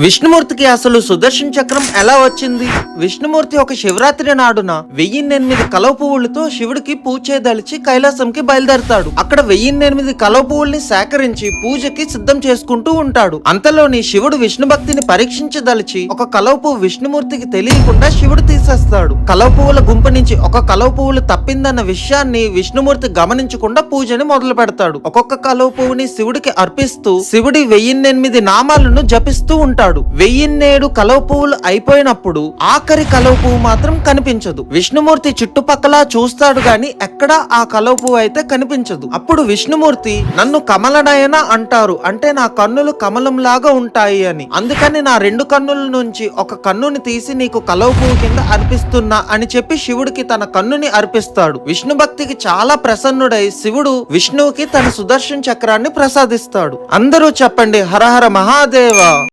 విష్ణుమూర్తికి అసలు సుదర్శన చక్రం ఎలా వచ్చింది? విష్ణుమూర్తి ఒక శివరాత్రి నాడున 1008 కలవ పువ్వులతో శివుడికి పూజ చేయదలిచి కైలాసంకి బయలుదేరతాడు. అక్కడ 1008 కలవ పువ్వుల్ని సేకరించి పూజకి సిద్ధం చేసుకుంటూ ఉంటాడు. అంతలోని శివుడు విష్ణు భక్తిని పరీక్షించదలిచి ఒక కలవ పువ్వు విష్ణుమూర్తికి తెలియకుండా శివుడు తీసేస్తాడు. కలవ పువ్వుల గుంపు నుంచి ఒక కలవ పువ్వులు తప్పిందన్న విషయాన్ని విష్ణుమూర్తి గమనించకుండా పూజని మొదలు పెడతాడు. ఒక్కొక్క కలవ పువ్వుని శివుడికి అర్పిస్తూ శివుడి 1008 నామాలను జపిస్తూ ఉంటాడు. 1007 కలవ పువ్వులు అయిపోయినప్పుడు ఆఖరి కలవ పువ్వు మాత్రం కనిపించదు. విష్ణుమూర్తి చుట్టుపక్కల చూస్తాడు గాని ఎక్కడా ఆ కలవ పువ్వు అయితే కనిపించదు. అప్పుడు విష్ణుమూర్తి నన్ను కమలనయన అంటారు, అంటే నా కన్నులు కమలం లాగా ఉంటాయి అని. అందుకని నా 2 కన్నుల నుంచి ఒక కన్నుని తీసి నీకు కలవ పువ్వు కింద అర్పిస్తున్నా అని చెప్పి శివుడికి తన కన్నుని అర్పిస్తాడు. విష్ణు భక్తికి చాలా ప్రసన్నుడై శివుడు విష్ణువుకి తన సుదర్శన చక్రాన్ని ప్రసాదిస్తాడు. అందరూ చెప్పండి, హర హర మహాదేవ.